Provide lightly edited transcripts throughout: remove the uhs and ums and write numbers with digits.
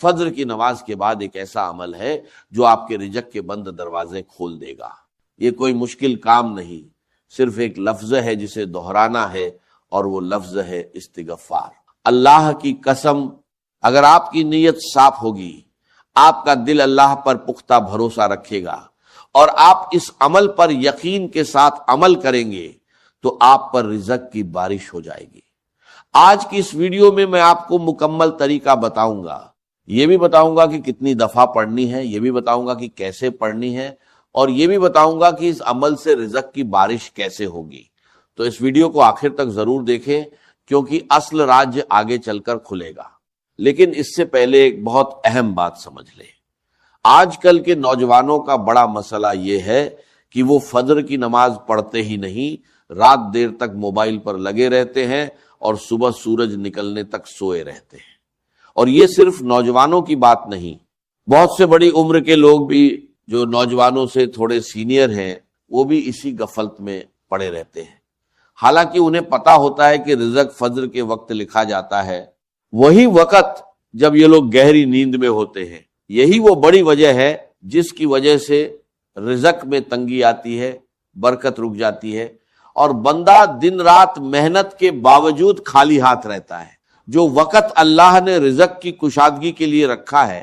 فجر کی نماز کے بعد ایک ایسا عمل ہے جو آپ کے رزق کے بند دروازے کھول دے گا۔ یہ کوئی مشکل کام نہیں، صرف ایک لفظ ہے جسے دہرانا ہے، اور وہ لفظ ہے استغفار۔ اللہ کی قسم، اگر آپ کی نیت صاف ہوگی، آپ کا دل اللہ پر پختہ بھروسہ رکھے گا، اور آپ اس عمل پر یقین کے ساتھ عمل کریں گے تو آپ پر رزق کی بارش ہو جائے گی۔ آج کی اس ویڈیو میں آپ کو مکمل طریقہ بتاؤں گا، یہ بھی بتاؤں گا کہ کتنی دفعہ پڑھنی ہے، یہ بھی بتاؤں گا کہ کیسے پڑھنی ہے، اور یہ بھی بتاؤں گا کہ اس عمل سے رزق کی بارش کیسے ہوگی۔ تو اس ویڈیو کو آخر تک ضرور دیکھیں، کیونکہ اصل راز آگے چل کر کھلے گا۔ لیکن اس سے پہلے ایک بہت اہم بات سمجھ لیں۔ آج کل کے نوجوانوں کا بڑا مسئلہ یہ ہے کہ وہ فجر کی نماز پڑھتے ہی نہیں، رات دیر تک موبائل پر لگے رہتے ہیں اور صبح سورج نکلنے تک سوئے رہتے ہیں۔ اور یہ صرف نوجوانوں کی بات نہیں، بہت سے بڑی عمر کے لوگ بھی جو نوجوانوں سے تھوڑے سینئر ہیں، وہ بھی اسی غفلت میں پڑے رہتے ہیں۔ حالانکہ انہیں پتا ہوتا ہے کہ رزق فجر کے وقت لکھا جاتا ہے، وہی وقت جب یہ لوگ گہری نیند میں ہوتے ہیں۔ یہی وہ بڑی وجہ ہے جس کی وجہ سے رزق میں تنگی آتی ہے، برکت رک جاتی ہے، اور بندہ دن رات محنت کے باوجود خالی ہاتھ رہتا ہے۔ جو وقت اللہ نے رزق کی کشادگی کے لیے رکھا ہے،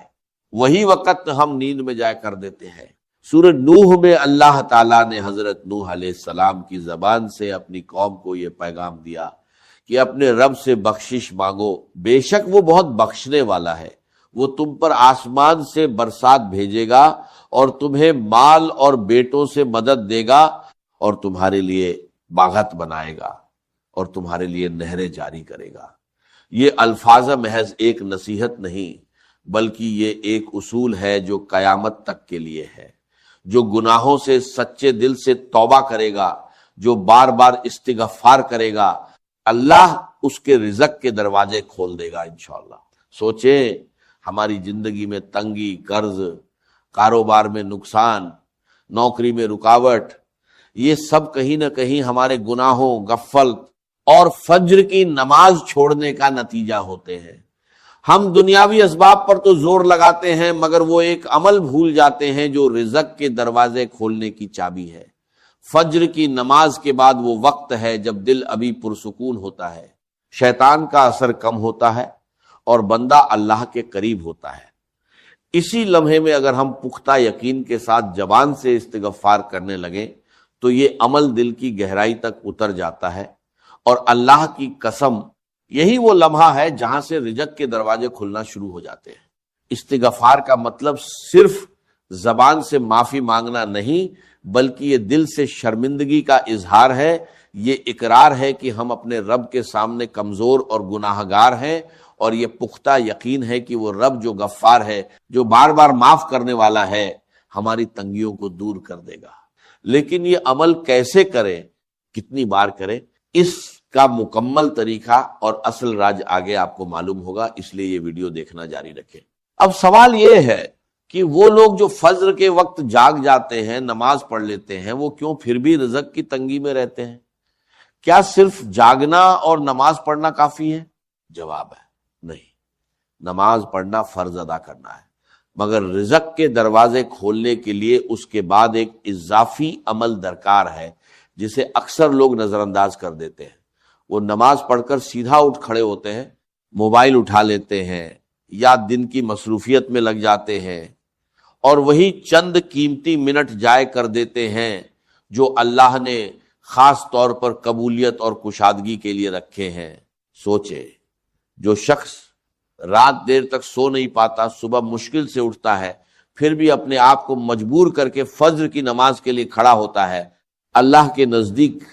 وہی وقت ہم نیند میں جائے کر دیتے ہیں۔ سورہ نوح میں اللہ تعالیٰ نے حضرت نوح علیہ السلام کی زبان سے اپنی قوم کو یہ پیغام دیا کہ اپنے رب سے بخشش مانگو، بے شک وہ بہت بخشنے والا ہے، وہ تم پر آسمان سے برسات بھیجے گا اور تمہیں مال اور بیٹوں سے مدد دے گا، اور تمہارے لیے باغت بنائے گا، اور تمہارے لیے نہریں جاری کرے گا۔ یہ الفاظ محض ایک نصیحت نہیں، بلکہ یہ ایک اصول ہے جو قیامت تک کے لیے ہے۔ جو گناہوں سے سچے دل سے توبہ کرے گا، جو بار بار استغفار کرے گا، اللہ اس کے رزق کے دروازے کھول دے گا انشاءاللہ۔ سوچیں، ہماری زندگی میں تنگی، قرض، کاروبار میں نقصان، نوکری میں رکاوٹ، یہ سب کہیں نہ کہیں ہمارے گناہوں، غفلت اور فجر کی نماز چھوڑنے کا نتیجہ ہوتے ہیں۔ ہم دنیاوی اسباب پر تو زور لگاتے ہیں، مگر وہ ایک عمل بھول جاتے ہیں جو رزق کے دروازے کھولنے کی چابی ہے۔ فجر کی نماز کے بعد وہ وقت ہے جب دل ابھی پرسکون ہوتا ہے، شیطان کا اثر کم ہوتا ہے، اور بندہ اللہ کے قریب ہوتا ہے۔ اسی لمحے میں اگر ہم پختہ یقین کے ساتھ زبان سے استغفار کرنے لگیں تو یہ عمل دل کی گہرائی تک اتر جاتا ہے، اور اللہ کی قسم یہی وہ لمحہ ہے جہاں سے رزق کے دروازے کھلنا شروع ہو جاتے ہیں۔ استغفار کا مطلب صرف زبان سے معافی مانگنا نہیں، بلکہ یہ دل سے شرمندگی کا اظہار ہے، یہ اقرار ہے کہ ہم اپنے رب کے سامنے کمزور اور گناہ گار ہیں، اور یہ پختہ یقین ہے کہ وہ رب جو غفار ہے، جو بار بار معاف کرنے والا ہے، ہماری تنگیوں کو دور کر دے گا۔ لیکن یہ عمل کیسے کریں، کتنی بار کریں، اس کا مکمل طریقہ اور اصل راز آگے آپ کو معلوم ہوگا، اس لیے یہ ویڈیو دیکھنا جاری رکھیں۔ اب سوال یہ ہے کہ وہ لوگ جو فجر کے وقت جاگ جاتے ہیں، نماز پڑھ لیتے ہیں، وہ کیوں پھر بھی رزق کی تنگی میں رہتے ہیں؟ کیا صرف جاگنا اور نماز پڑھنا کافی ہے؟ جواب ہے نہیں، نماز پڑھنا فرض ادا کرنا ہے، مگر رزق کے دروازے کھولنے کے لیے اس کے بعد ایک اضافی عمل درکار ہے جسے اکثر لوگ نظر انداز کر دیتے ہیں۔ وہ نماز پڑھ کر سیدھا اٹھ کھڑے ہوتے ہیں، موبائل اٹھا لیتے ہیں یا دن کی مصروفیت میں لگ جاتے ہیں، اور وہی چند قیمتی منٹ ضائع کر دیتے ہیں جو اللہ نے خاص طور پر قبولیت اور کشادگی کے لیے رکھے ہیں۔ سوچے، جو شخص رات دیر تک سو نہیں پاتا، صبح مشکل سے اٹھتا ہے، پھر بھی اپنے آپ کو مجبور کر کے فجر کی نماز کے لیے کھڑا ہوتا ہے، اللہ کے نزدیک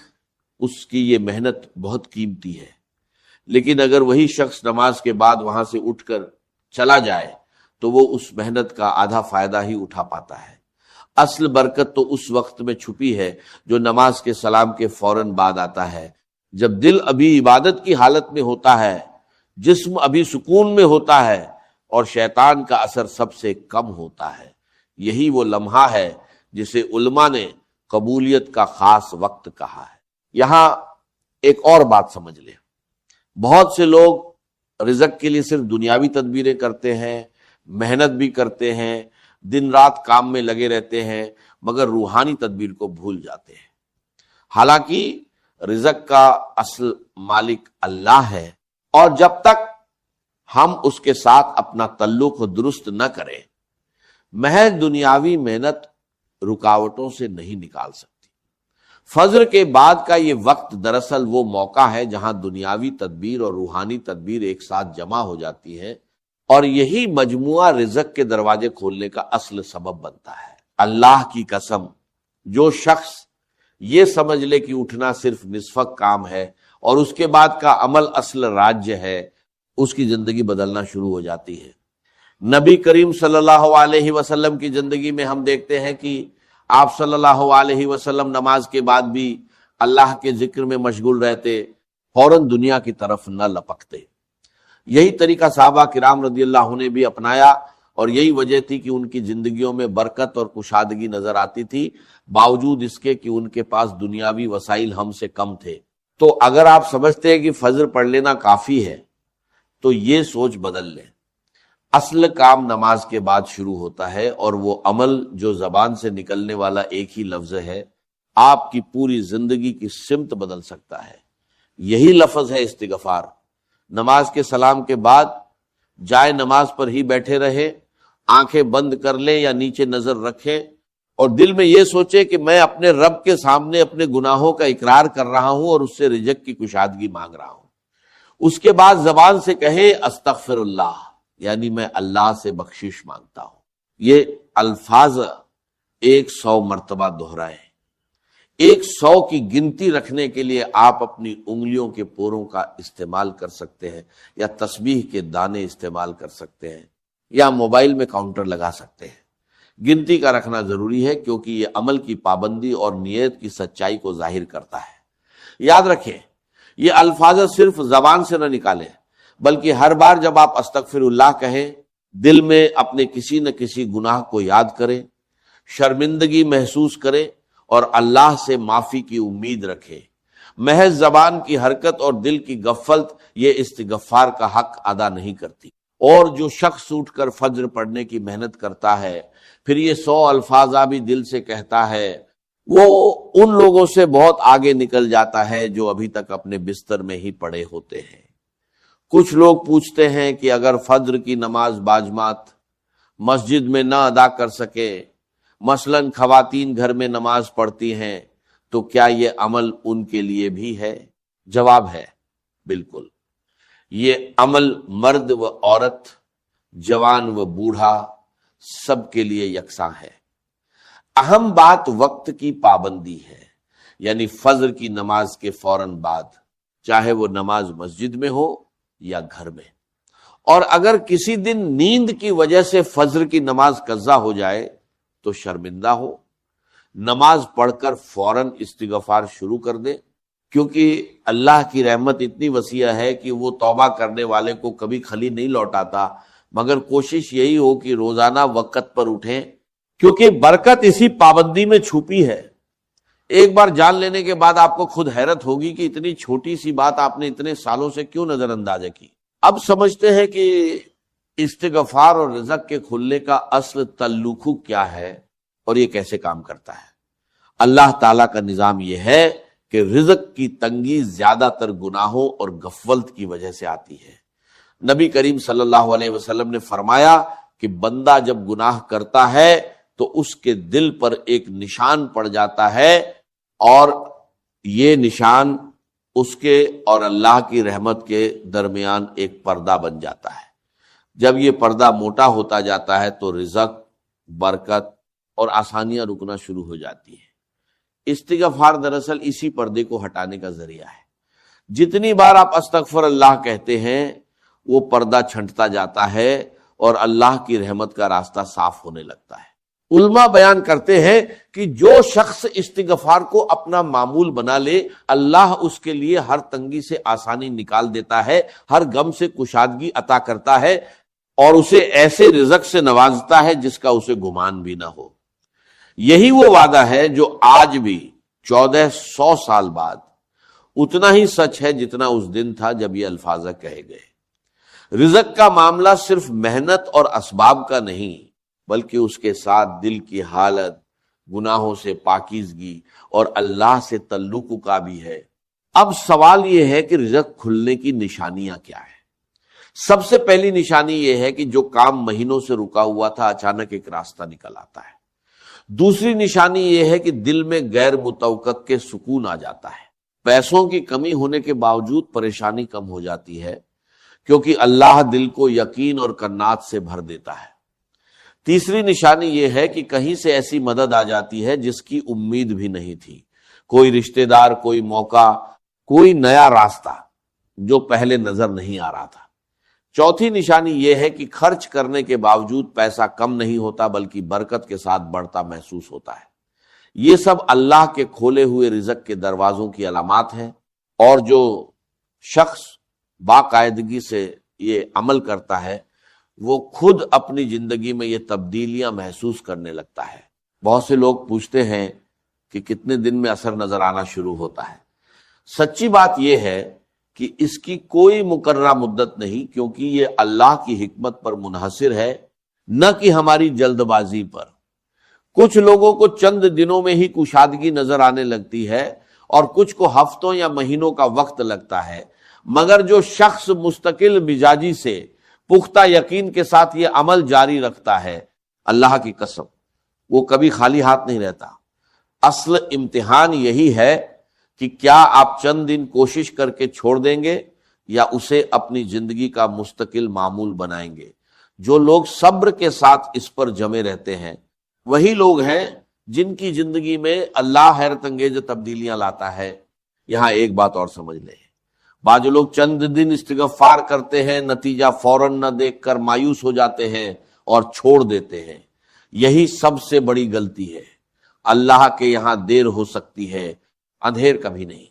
اس کی یہ محنت بہت قیمتی ہے۔ لیکن اگر وہی شخص نماز کے بعد وہاں سے اٹھ کر چلا جائے تو وہ اس محنت کا آدھا فائدہ ہی اٹھا پاتا ہے۔ اصل برکت تو اس وقت میں چھپی ہے جو نماز کے سلام کے فوراً بعد آتا ہے، جب دل ابھی عبادت کی حالت میں ہوتا ہے، جسم ابھی سکون میں ہوتا ہے، اور شیطان کا اثر سب سے کم ہوتا ہے۔ یہی وہ لمحہ ہے جسے علماء نے قبولیت کا خاص وقت کہا ہے۔ یہاں ایک اور بات سمجھ لیں، بہت سے لوگ رزق کے لیے صرف دنیاوی تدبیریں کرتے ہیں، محنت بھی کرتے ہیں، دن رات کام میں لگے رہتے ہیں، مگر روحانی تدبیر کو بھول جاتے ہیں۔ حالانکہ رزق کا اصل مالک اللہ ہے، اور جب تک ہم اس کے ساتھ اپنا تعلق درست نہ کریں، محض دنیاوی محنت رکاوٹوں سے نہیں نکال سکتی۔ فجر کے بعد کا یہ وقت دراصل وہ موقع ہے جہاں دنیاوی تدبیر اور روحانی تدبیر ایک ساتھ جمع ہو جاتی ہے، اور یہی مجموعہ رزق کے دروازے کھولنے کا اصل سبب بنتا ہے۔ اللہ کی قسم، جو شخص یہ سمجھ لے کہ اٹھنا صرف نصف کام ہے اور اس کے بعد کا عمل اصل راج ہے، اس کی زندگی بدلنا شروع ہو جاتی ہے۔ نبی کریم صلی اللہ علیہ وسلم کی زندگی میں ہم دیکھتے ہیں کہ آپ صلی اللہ علیہ وسلم نماز کے بعد بھی اللہ کے ذکر میں مشغول رہتے، فوراً دنیا کی طرف نہ لپکتے۔ یہی طریقہ صحابہ کرام رضی اللہ عنہ نے بھی اپنایا، اور یہی وجہ تھی کہ ان کی زندگیوں میں برکت اور کشادگی نظر آتی تھی، باوجود اس کے کہ ان کے پاس دنیاوی وسائل ہم سے کم تھے۔ تو اگر آپ سمجھتے ہیں کہ فجر پڑھ لینا کافی ہے تو یہ سوچ بدل لیں۔ اصل کام نماز کے بعد شروع ہوتا ہے، اور وہ عمل جو زبان سے نکلنے والا ایک ہی لفظ ہے آپ کی پوری زندگی کی سمت بدل سکتا ہے۔ یہی لفظ ہے استغفار۔ نماز کے سلام کے بعد جائے نماز پر ہی بیٹھے رہے، آنکھیں بند کر لیں یا نیچے نظر رکھیں، اور دل میں یہ سوچے کہ میں اپنے رب کے سامنے اپنے گناہوں کا اقرار کر رہا ہوں اور اس سے رزق کی کشادگی مانگ رہا ہوں۔ اس کے بعد زبان سے کہے استغفر اللہ، یعنی میں اللہ سے بخشش مانگتا ہوں۔ یہ الفاظ 100 مرتبہ دہرائیں۔ 100 کی گنتی رکھنے کے لیے آپ اپنی انگلیوں کے پوروں کا استعمال کر سکتے ہیں، یا تسبیح کے دانے استعمال کر سکتے ہیں، یا موبائل میں کاؤنٹر لگا سکتے ہیں۔ گنتی کا رکھنا ضروری ہے، کیونکہ یہ عمل کی پابندی اور نیت کی سچائی کو ظاہر کرتا ہے۔ یاد رکھیں، یہ الفاظ صرف زبان سے نہ نکالیں، بلکہ ہر بار جب آپ استغفر اللہ کہیں، دل میں اپنے کسی نہ کسی گناہ کو یاد کریں، شرمندگی محسوس کریں، اور اللہ سے معافی کی امید رکھیں۔ محض زبان کی حرکت اور دل کی غفلت یہ استغفار کا حق ادا نہیں کرتی۔ اور جو شخص اٹھ کر فجر پڑھنے کی محنت کرتا ہے، پھر یہ 100 الفاظ بھی دل سے کہتا ہے، وہ ان لوگوں سے بہت آگے نکل جاتا ہے جو ابھی تک اپنے بستر میں ہی پڑے ہوتے ہیں۔ کچھ لوگ پوچھتے ہیں کہ اگر فجر کی نماز باجماعت مسجد میں نہ ادا کر سکے، مثلاً خواتین گھر میں نماز پڑھتی ہیں، تو کیا یہ عمل ان کے لیے بھی ہے؟ جواب ہے بالکل۔ یہ عمل مرد و عورت، جوان و بوڑھا، سب کے لیے یکساں ہے۔ اہم بات وقت کی پابندی ہے، یعنی فجر کی نماز کے فوراً بعد، چاہے وہ نماز مسجد میں ہو یا گھر میں۔ اور اگر کسی دن نیند کی وجہ سے فجر کی نماز قضا ہو جائے تو شرمندہ ہو، نماز پڑھ کر فوراً استغفار شروع کر دے، کیونکہ اللہ کی رحمت اتنی وسیع ہے کہ وہ توبہ کرنے والے کو کبھی خالی نہیں لوٹاتا، مگر کوشش یہی ہو کہ روزانہ وقت پر اٹھیں، کیونکہ برکت اسی پابندی میں چھپی ہے۔ ایک بار جان لینے کے بعد آپ کو خود حیرت ہوگی کہ اتنی چھوٹی سی بات آپ نے اتنے سالوں سے کیوں نظر انداز کی۔ اب سمجھتے ہیں کہ استغفار اور رزق کے کھلنے کا اصل تعلق کیا ہے اور یہ کیسے کام کرتا ہے۔ اللہ تعالیٰ کا نظام یہ ہے کہ رزق کی تنگی زیادہ تر گناہوں اور غفلت کی وجہ سے آتی ہے۔ نبی کریم صلی اللہ علیہ وسلم نے فرمایا کہ بندہ جب گناہ کرتا ہے تو اس کے دل پر ایک نشان پڑ جاتا ہے، اور یہ نشان اس کے اور اللہ کی رحمت کے درمیان ایک پردہ بن جاتا ہے۔ جب یہ پردہ موٹا ہوتا جاتا ہے تو رزق، برکت اور آسانیاں رکنا شروع ہو جاتی ہیں۔ استغفار دراصل اسی پردے کو ہٹانے کا ذریعہ ہے۔ جتنی بار آپ استغفر اللہ کہتے ہیں، وہ پردہ چھنٹتا جاتا ہے اور اللہ کی رحمت کا راستہ صاف ہونے لگتا ہے۔ علماء بیان کرتے ہیں کہ جو شخص استغفار کو اپنا معمول بنا لے، اللہ اس کے لیے ہر تنگی سے آسانی نکال دیتا ہے، ہر غم سے کشادگی عطا کرتا ہے، اور اسے ایسے رزق سے نوازتا ہے جس کا اسے گمان بھی نہ ہو۔ یہی وہ وعدہ ہے جو آج بھی 1400 سال بعد اتنا ہی سچ ہے جتنا اس دن تھا جب یہ الفاظ کہے گئے۔ رزق کا معاملہ صرف محنت اور اسباب کا نہیں بلکہ اس کے ساتھ دل کی حالت، گناہوں سے پاکیزگی اور اللہ سے تعلق کا بھی ہے۔ اب سوال یہ ہے کہ رزق کھلنے کی نشانیاں کیا ہے؟ سب سے پہلی نشانی یہ ہے کہ جو کام مہینوں سے رکا ہوا تھا اچانک ایک راستہ نکل آتا ہے۔ دوسری نشانی یہ ہے کہ دل میں غیر متوقع کے سکون آ جاتا ہے۔ پیسوں کی کمی ہونے کے باوجود پریشانی کم ہو جاتی ہے کیونکہ اللہ دل کو یقین اور قناعت سے بھر دیتا ہے۔ تیسری نشانی یہ ہے کہ کہیں سے ایسی مدد آ جاتی ہے جس کی امید بھی نہیں تھی، کوئی رشتہ دار، کوئی موقع، کوئی نیا راستہ جو پہلے نظر نہیں آ رہا تھا۔ چوتھی نشانی یہ ہے کہ خرچ کرنے کے باوجود پیسہ کم نہیں ہوتا بلکہ برکت کے ساتھ بڑھتا محسوس ہوتا ہے۔ یہ سب اللہ کے کھولے ہوئے رزق کے دروازوں کی علامات ہیں، اور جو شخص باقاعدگی سے یہ عمل کرتا ہے وہ خود اپنی زندگی میں یہ تبدیلیاں محسوس کرنے لگتا ہے۔ بہت سے لوگ پوچھتے ہیں کہ کتنے دن میں اثر نظر آنا شروع ہوتا ہے۔ سچی بات یہ ہے کہ اس کی کوئی مقررہ مدت نہیں، کیونکہ یہ اللہ کی حکمت پر منحصر ہے، نہ کہ ہماری جلد بازی پر۔ کچھ لوگوں کو چند دنوں میں ہی کشادگی نظر آنے لگتی ہے اور کچھ کو ہفتوں یا مہینوں کا وقت لگتا ہے، مگر جو شخص مستقل مزاجی سے پختہ یقین کے ساتھ یہ عمل جاری رکھتا ہے، اللہ کی قسم وہ کبھی خالی ہاتھ نہیں رہتا۔ اصل امتحان یہی ہے کہ کیا آپ چند دن کوشش کر کے چھوڑ دیں گے یا اسے اپنی زندگی کا مستقل معمول بنائیں گے۔ جو لوگ صبر کے ساتھ اس پر جمے رہتے ہیں وہی لوگ ہیں جن کی زندگی میں اللہ حیرت انگیز تبدیلیاں لاتا ہے۔ یہاں ایک بات اور سمجھ لیں، بعض لوگ چند دن استغفار کرتے ہیں، نتیجہ فوراً نہ دیکھ کر مایوس ہو جاتے ہیں اور چھوڑ دیتے ہیں۔ یہی سب سے بڑی غلطی ہے۔ اللہ کے یہاں دیر ہو سکتی ہے، اندھیر کبھی نہیں۔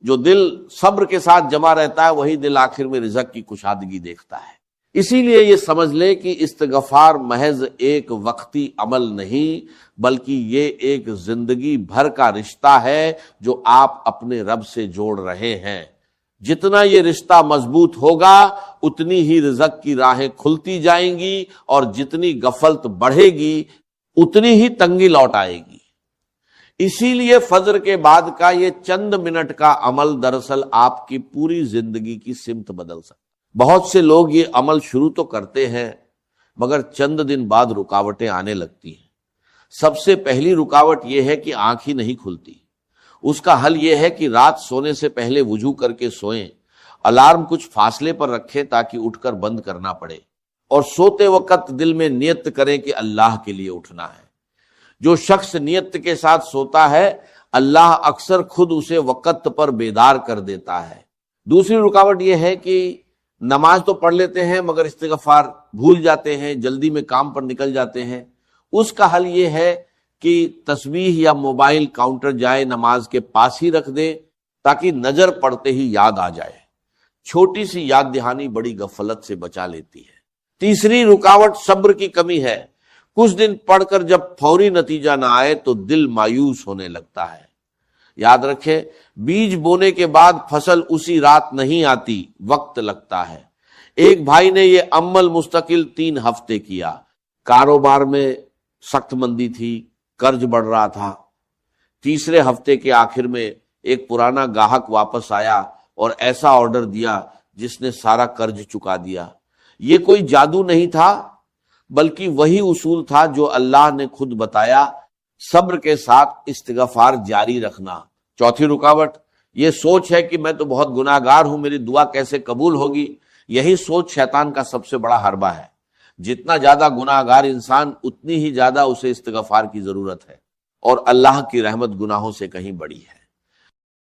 جو دل صبر کے ساتھ جمع رہتا ہے وہی دل آخر میں رزق کی کشادگی دیکھتا ہے۔ اسی لیے یہ سمجھ لے کہ استغفار محض ایک وقتی عمل نہیں بلکہ یہ ایک زندگی بھر کا رشتہ ہے جو آپ اپنے رب سے جوڑ رہے ہیں۔ جتنا یہ رشتہ مضبوط ہوگا اتنی ہی رزق کی راہیں کھلتی جائیں گی، اور جتنی غفلت بڑھے گی اتنی ہی تنگی لوٹ آئے گی۔ اسی لیے فجر کے بعد کا یہ چند منٹ کا عمل دراصل آپ کی پوری زندگی کی سمت بدل سکتا ہے۔ بہت سے لوگ یہ عمل شروع تو کرتے ہیں مگر چند دن بعد رکاوٹیں آنے لگتی ہیں۔ سب سے پہلی رکاوٹ یہ ہے کہ آنکھ ہی نہیں کھلتی۔ اس کا حل یہ ہے کہ رات سونے سے پہلے وضو کر کے سوئیں، الارم کچھ فاصلے پر رکھیں تاکہ اٹھ کر بند کرنا پڑے، اور سوتے وقت دل میں نیت کریں کہ اللہ کے لیے اٹھنا ہے۔ جو شخص نیت کے ساتھ سوتا ہے اللہ اکثر خود اسے وقت پر بیدار کر دیتا ہے۔ دوسری رکاوٹ یہ ہے کہ نماز تو پڑھ لیتے ہیں مگر استغفار بھول جاتے ہیں، جلدی میں کام پر نکل جاتے ہیں۔ اس کا حل یہ ہے کہ تسبیح یا موبائل کاؤنٹر جائے نماز کے پاس ہی رکھ دیں تاکہ نظر پڑتے ہی یاد آ جائے۔ چھوٹی سی یاد دہانی بڑی غفلت سے بچا لیتی ہے۔ تیسری رکاوٹ صبر کی کمی ہے۔ کچھ دن پڑھ کر جب فوری نتیجہ نہ آئے تو دل مایوس ہونے لگتا ہے۔ یاد رکھیں، بیج بونے کے بعد فصل اسی رات نہیں آتی، وقت لگتا ہے۔ ایک بھائی نے یہ عمل مستقل 3 ہفتے کیا۔ کاروبار میں سخت مندی تھی، قرض بڑھ رہا تھا۔ تیسرے ہفتے کے آخر میں ایک پرانا گاہک واپس آیا اور ایسا آرڈر دیا جس نے سارا قرض چکا دیا۔ یہ کوئی جادو نہیں تھا بلکہ وہی اصول تھا جو اللہ نے خود بتایا، صبر کے ساتھ استغفار جاری رکھنا۔ چوتھی رکاوٹ یہ سوچ ہے کہ میں تو بہت گناہ گار ہوں، میری دعا کیسے قبول ہوگی۔ یہی سوچ شیطان کا سب سے بڑا حربہ ہے۔ جتنا زیادہ گناہ گار انسان اتنی ہی زیادہ اسے استغفار کی ضرورت ہے، اور اللہ کی رحمت گناہوں سے کہیں بڑی ہے۔